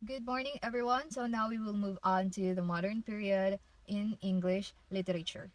Good morning, everyone. So now we will move on to the modern period in English literature.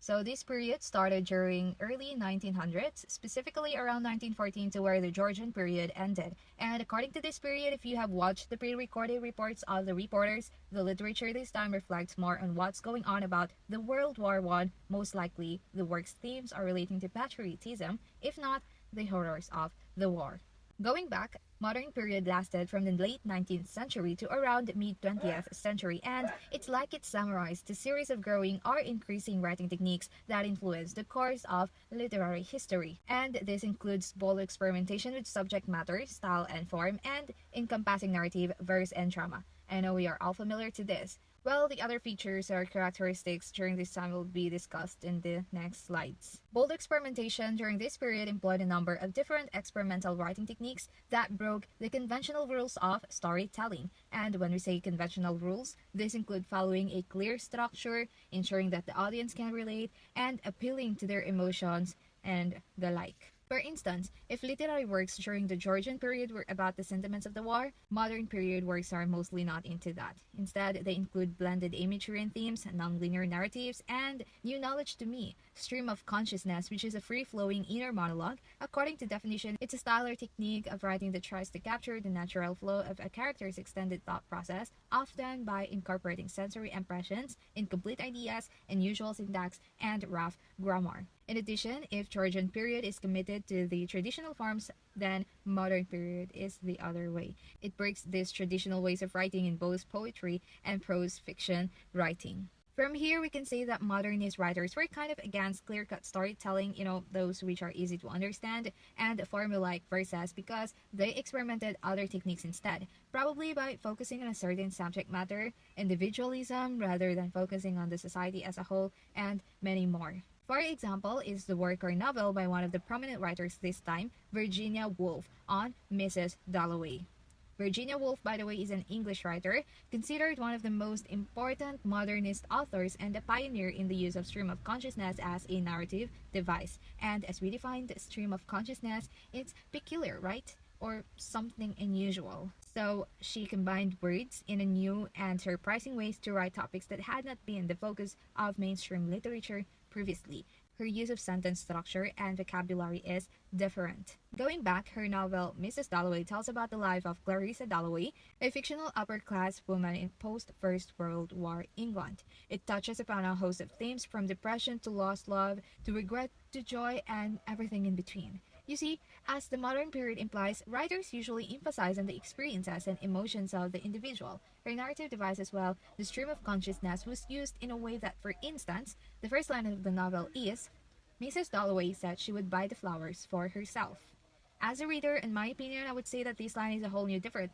So this period started during early 1900s, specifically around 1914 to where the Georgian period ended. And according to this period, if you have watched the pre-recorded reports of the reporters, the literature this time reflects more on what's going on about the World War I. Most likely, the work's themes are relating to patriotism, if not the horrors of the war. Going back, modern period lasted from the late 19th century to around mid 20th century, and it's like it summarized a series of growing or increasing writing techniques that influenced the course of literary history. And this includes bold experimentation with subject matter, style and form, and encompassing narrative, verse, and drama. I know we are all familiar to this. Well, the other features or characteristics during this time will be discussed in the next slides. Bold experimentation during this period employed a number of different experimental writing techniques that broke the conventional rules of storytelling. And when we say conventional rules, this include following a clear structure, ensuring that the audience can relate, and appealing to their emotions and the like. For instance, if literary works during the Georgian period were about the sentiments of the war, modern period works are mostly not into that. Instead, they include blended imagery and themes, nonlinear narratives, and new knowledge to me, stream of consciousness, which is a free-flowing inner monologue. According to definition, it's a style or technique of writing that tries to capture the natural flow of a character's extended thought process, often by incorporating sensory impressions, incomplete ideas, unusual syntax, and rough grammar. In addition, if Georgian period is committed to the traditional forms, then modern period is the other way. It breaks these traditional ways of writing in both poetry and prose fiction writing. From here, we can say that modernist writers were kind of against clear-cut storytelling, those which are easy to understand, and formulaic verses because they experimented other techniques instead, probably by focusing on a certain subject matter, individualism rather than focusing on the society as a whole, and many more. For example, is the work or novel by one of the prominent writers this time, Virginia Woolf, on Mrs. Dalloway. Virginia Woolf, by the way, is an English writer, considered one of the most important modernist authors and a pioneer in the use of stream of consciousness as a narrative device. And as we defined stream of consciousness, it's peculiar, right? Or something unusual. So she combined words in a new and surprising ways to write topics that had not been the focus of mainstream literature previously. Her use of sentence structure and vocabulary is different. Going back, her novel Mrs. Dalloway tells about the life of Clarissa Dalloway, a fictional upper-class woman in post-First World War England. It touches upon a host of themes from depression to lost love to regret to joy and everything in between. You see, as the modern period implies, writers usually emphasize on the experiences and emotions of the individual. Her narrative device as well, the stream of consciousness, was used in a way that, for instance, the first line of the novel is, Mrs. Dalloway said she would buy the flowers for herself. As a reader, in my opinion, I would say that this line is a whole new different,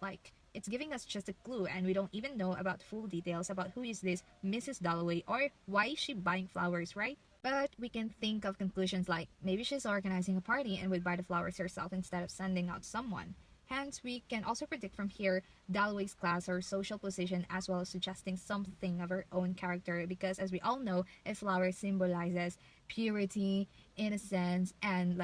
it's giving us just a clue and we don't even know about full details about who is this Mrs. Dalloway or why is she buying flowers, right? But we can think of conclusions like maybe she's organizing a party and would buy the flowers herself instead of sending out someone. Hence, we can also predict from here Dalloway's class or social position as well as suggesting something of her own character because as we all know, a flower symbolizes purity, innocence, and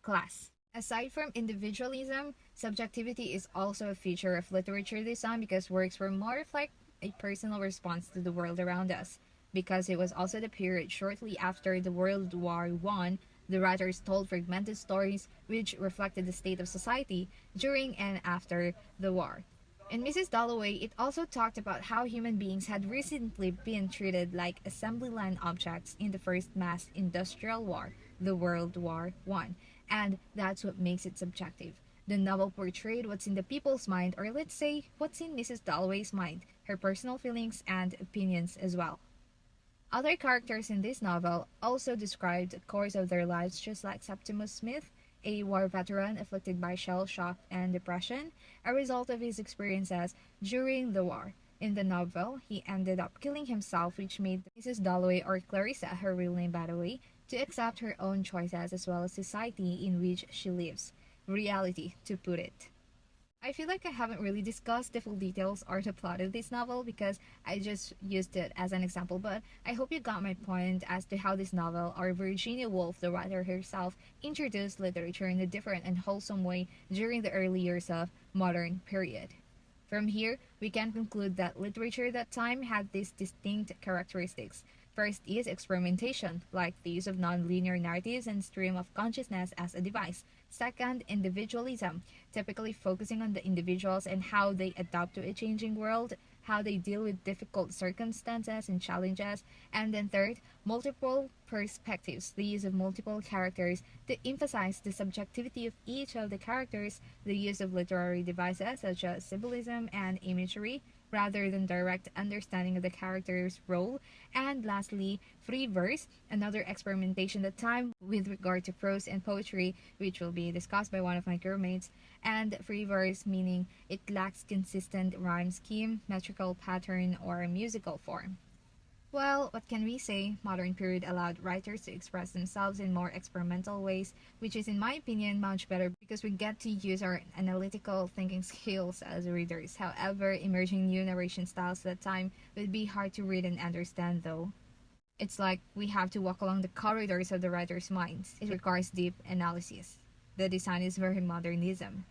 class. Aside from individualism, subjectivity is also a feature of literature this time because works were more reflect a personal response to the world around us. Because it was also the period shortly after the World War I, the writers told fragmented stories which reflected the state of society during and after the war. In Mrs. Dalloway, it also talked about how human beings had recently been treated like assembly line objects in the first mass industrial war, the World War I, and that's what makes it subjective. The novel portrayed what's in the people's mind, or let's say, what's in Mrs. Dalloway's mind, her personal feelings and opinions as well. Other characters in this novel also described the course of their lives just like Septimus Smith, a war veteran afflicted by shell shock and depression, a result of his experiences during the war. In the novel, he ended up killing himself, which made Mrs. Dalloway, or Clarissa, her real name by the way, to accept her own choices as well as society in which she lives. Reality, to put it. I feel like I haven't really discussed the full details or the plot of this novel because I just used it as an example, but I hope you got my point as to how this novel, or Virginia Woolf, the writer herself, introduced literature in a different and wholesome way during the early years of modern period. From here, we can conclude that literature at that time had these distinct characteristics. First is experimentation, like the use of nonlinear narratives and stream of consciousness as a device. Second, individualism, typically focusing on the individuals and how they adapt to a changing world, how they deal with difficult circumstances and challenges. And then third, multiple perspectives, the use of multiple characters to emphasize the subjectivity of each of the characters, the use of literary devices such as symbolism and imagery, rather than direct understanding of the character's role. And lastly, free verse, another experimentation at the time with regard to prose and poetry, which will be discussed by one of my girlmates. And free verse meaning it lacks consistent rhyme scheme, metrical pattern, or musical form. Well, what can we say? Modern period allowed writers to express themselves in more experimental ways, which is, in my opinion, much better because we get to use our analytical thinking skills as readers. However, emerging new narration styles at that time would be hard to read and understand, though. It's like we have to walk along the corridors of the writer's minds. It requires deep analysis. The design is very modernism.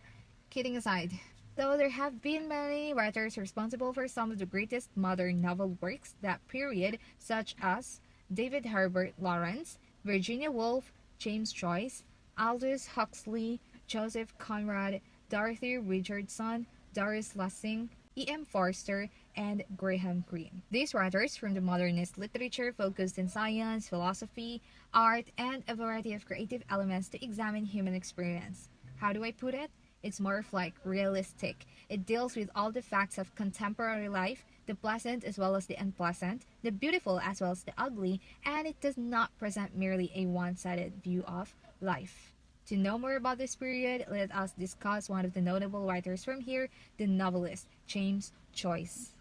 Kidding aside, though there have been many writers responsible for some of the greatest modern novel works that period, such as David Herbert Lawrence, Virginia Woolf, James Joyce, Aldous Huxley, Joseph Conrad, Dorothy Richardson, Doris Lessing, E.M. Forster, and Graham Greene. These writers from the modernist literature focused on science, philosophy, art, and a variety of creative elements to examine human experience. How do I put it? It's more of like realistic. It deals with all the facts of contemporary life, the pleasant as well as the unpleasant, the beautiful as well as the ugly, and it does not present merely a one-sided view of life. To know more about this period, let us discuss one of the notable writers from here, the novelist James Joyce.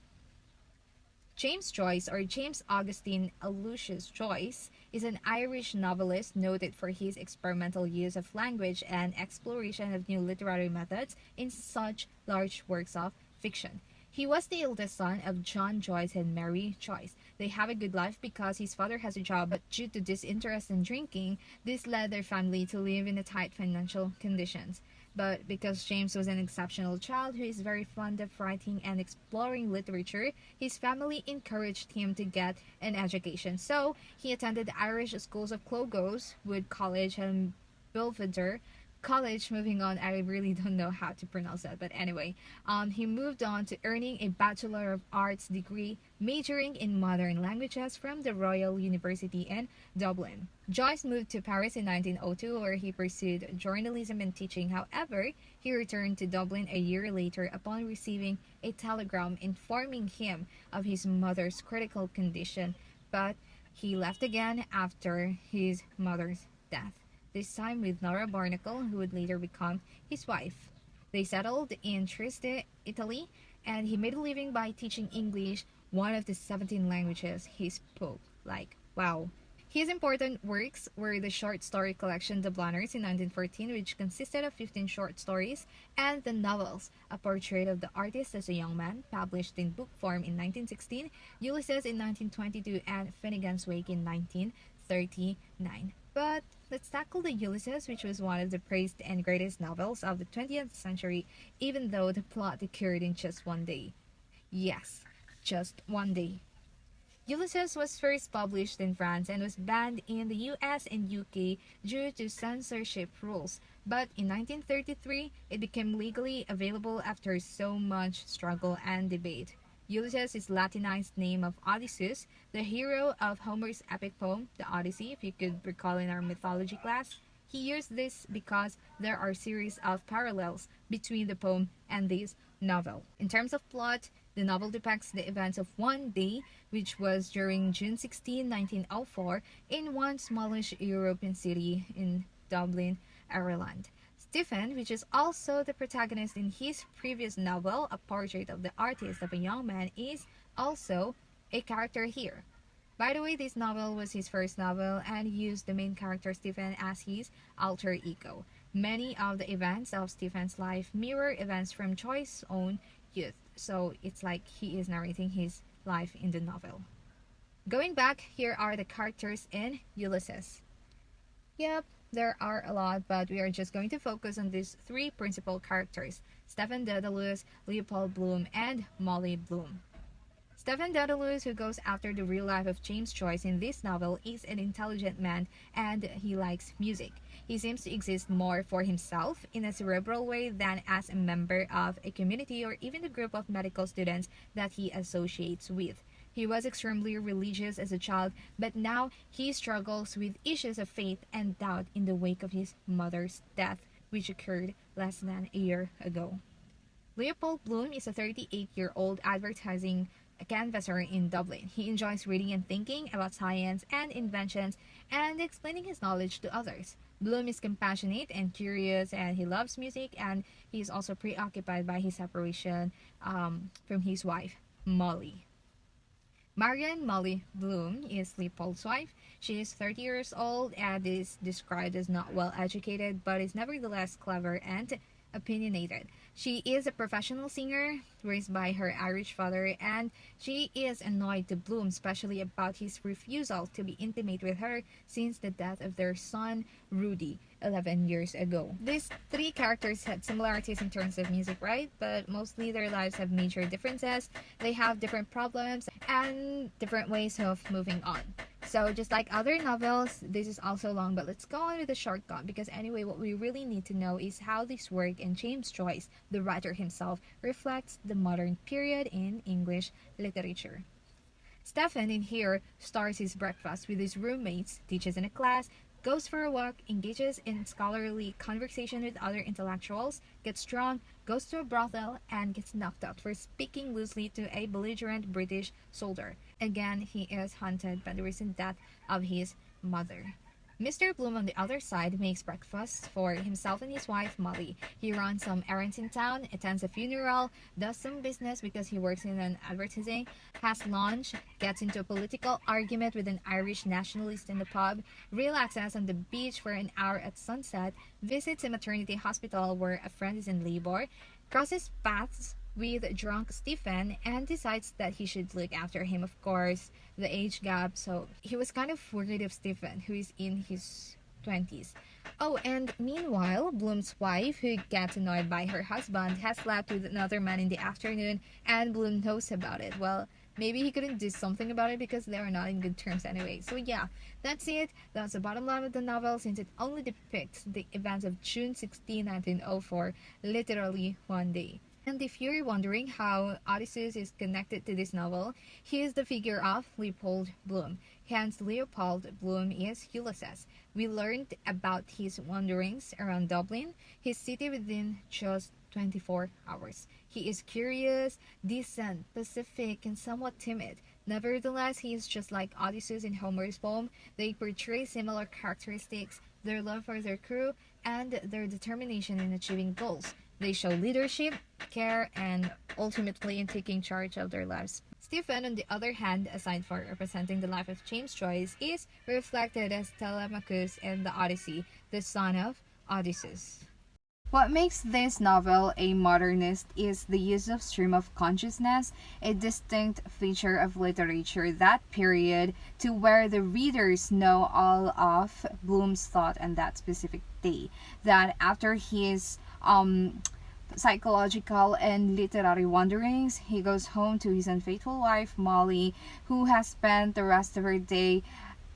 James Joyce, or James Augustine Aloysius Joyce, is an Irish novelist noted for his experimental use of language and exploration of new literary methods in such large works of fiction. He was the eldest son of John Joyce and Mary Joyce. They have a good life because his father has a job, but due to disinterest in drinking, this led their family to live in tight financial conditions. But because James was an exceptional child who is very fond of writing and exploring literature, his family encouraged him to get an education. So he attended the Irish schools of Clogos, Wood College, and Belvedere College. Moving on, I really don't know how to pronounce that, but anyway, he moved on to earning a Bachelor of Arts degree, majoring in modern languages from the Royal University in Dublin. Joyce moved to Paris in 1902, where he pursued journalism and teaching. However, he returned to Dublin a year later upon receiving a telegram informing him of his mother's critical condition, but he left again after his mother's death, this time with Nora Barnacle, who would later become his wife. They settled in Trieste, Italy, and he made a living by teaching English, one of the 17 languages he spoke. Like, wow. His important works were the short story collection The Blanners in 1914, which consisted of 15 short stories, and the novels A Portrait of the Artist as a Young Man, published in book form in 1916, Ulysses in 1922, and Finnegan's Wake in 1939. But let's tackle the Ulysses, which was one of the praised and greatest novels of the 20th century, even though the plot occurred in just one day. Yes, just one day. Ulysses was first published in France and was banned in the US and UK due to censorship rules, but in 1933 it became legally available after so much struggle and debate. Ulysses is Latinized name of Odysseus, the hero of Homer's epic poem, The Odyssey, if you could recall in our mythology class. He used this because there are series of parallels between the poem and this novel. In terms of plot, the novel depicts the events of one day, which was during June 16, 1904, in one smallish European city in Dublin, Ireland. Stephen, which is also the protagonist in his previous novel, A Portrait of the Artist of a Young Man, is also a character here. By the way, this novel was his first novel and used the main character Stephen as his alter ego. Many of the events of Stephen's life mirror events from Joyce's own youth, so it's like he is narrating his life in the novel. Going back, here are the characters in Ulysses. Yep, There are a lot, but we are just going to focus on these three principal characters: Stephen Dedalus, Leopold Bloom, and Molly Bloom. Stephen Dedalus, who goes after the real life of James Joyce in this novel, is an intelligent man and he likes music. He seems to exist more for himself in a cerebral way than as a member of a community or even a group of medical students that he associates with. He was extremely religious as a child, but now he struggles with issues of faith and doubt in the wake of his mother's death, which occurred less than a year ago. Leopold Bloom is a 38-year-old advertising canvasser in Dublin. He enjoys reading and thinking about science and inventions and explaining his knowledge to others. Bloom is compassionate and curious, and he loves music, and he is also preoccupied by his separation from his wife, Molly. Marian Molly Bloom is Leopold's wife. She is 30 years old and is described as not well educated, but is nevertheless clever and opinionated. She is a professional singer raised by her Irish father, and she is annoyed to Bloom, especially about his refusal to be intimate with her since the death of their son, Rudy, 11 years ago. These three characters had similarities in terms of music, right? But mostly their lives have major differences. They have different problems and different ways of moving on. So just like other novels, this is also long, but let's go on with the shortcut, because anyway, what we really need to know is how this work and James Joyce, the writer himself, reflects the modern period in English literature. Stephen in here starts his breakfast with his roommates, teaches in a class, goes for a walk, engages in scholarly conversation with other intellectuals, gets drunk, goes to a brothel, and gets knocked out for speaking loosely to a belligerent British soldier. Again, he is haunted by the recent death of his mother. Mr. Bloom, on the other side, makes breakfast for himself and his wife, Molly. He runs some errands in town, attends a funeral, does some business because he works in an advertising, has lunch, gets into a political argument with an Irish nationalist in the pub, relaxes on the beach for an hour at sunset, visits a maternity hospital where a friend is in labor, crosses paths with drunk Stephen, and decides that he should look after him. Of course, the age gap, so he was kind of worried of Stephen, who is in his 20s. Oh, and meanwhile, Bloom's wife, who gets annoyed by her husband, has slept with another man in the afternoon, and Bloom knows about it. Well, maybe he couldn't do something about it because they are not in good terms anyway. So yeah, that's it. That's the bottom line of the novel, since it only depicts the events of June 16, 1904, literally one day. And if you're wondering how Odysseus is connected to this novel, he is the figure of Leopold Bloom. Hence, Leopold Bloom is Ulysses. We learned about his wanderings around Dublin, his city, within just 24 hours. He is curious, decent, pacific, and somewhat timid. Nevertheless, he is just like Odysseus in Homer's poem. They portray similar characteristics: their love for their crew and their determination in achieving goals. They show leadership, care, and ultimately in taking charge of their lives. Stephen, on the other hand, aside for representing the life of James Joyce, is reflected as Telemachus in the Odyssey, the son of Odysseus. What makes this novel a modernist is the use of stream of consciousness, a distinct feature of literature that period, to where the readers know all of Bloom's thought on that specific day. That after his psychological and literary wanderings, he goes home to his unfaithful wife, Molly, who has spent the rest of her day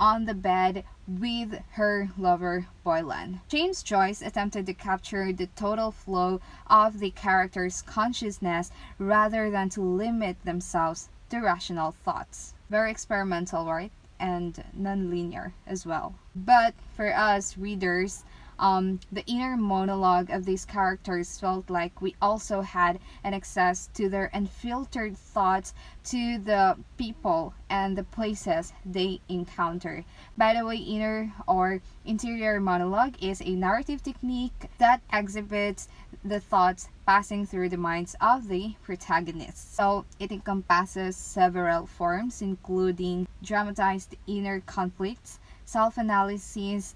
on the bed with her lover, Boylan. James Joyce attempted to capture the total flow of the characters' consciousness rather than to limit themselves to rational thoughts. Very experimental, right? And non-linear as well. But for us readers, the inner monologue of these characters felt like we also had an access to their unfiltered thoughts, to the people and the places they encounter. By the way, inner or interior monologue is a narrative technique that exhibits the thoughts passing through the minds of the protagonists. So it encompasses several forms, including dramatized inner conflicts, self-analysis,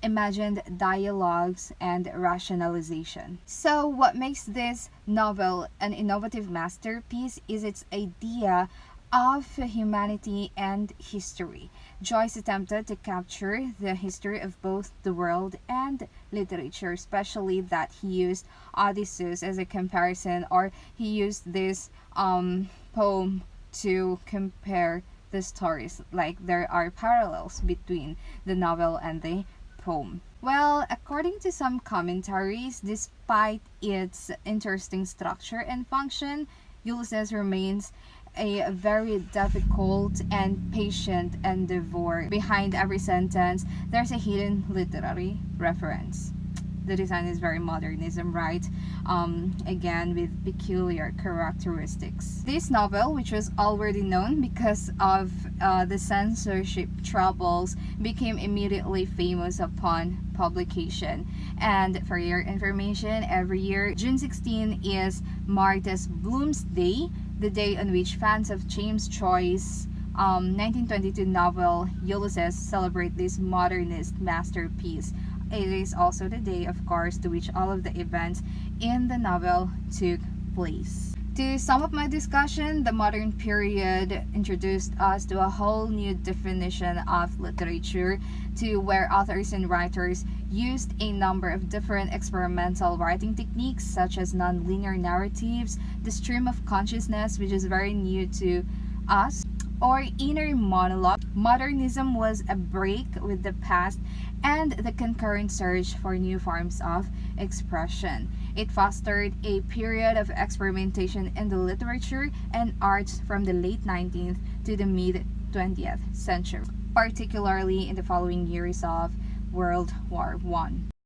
imagined dialogues, and rationalization. So what makes this novel an innovative masterpiece is its idea of humanity and history. Joyce attempted to capture the history of both the world and literature, especially that he used Odysseus as a comparison, or he used this poem to compare the stories. Like there are parallels between the novel and the poem. Well, according to some commentaries, despite its interesting structure and function, Ulysses remains a very difficult and patient endeavor. Behind every sentence, there's a hidden literary reference. The design is very modernism, right? Again, with peculiar characteristics. This novel, which was already known because of the censorship troubles, became immediately famous upon publication. And for your information, every year, June 16 is marked as Bloomsday, the day on which fans of James Joyce's 1922 novel Ulysses celebrate this modernist masterpiece. It is also the day, of course, to which all of the events in the novel took place. To sum up my discussion, the modern period introduced us to a whole new definition of literature, to where authors and writers used a number of different experimental writing techniques such as nonlinear narratives, the stream of consciousness, which is very new to us, or inner monologue. Modernism was a break with the past and the concurrent surge for new forms of expression. It fostered a period of experimentation in the literature and arts from the late 19th to the mid 20th century, particularly in the following years of World War I.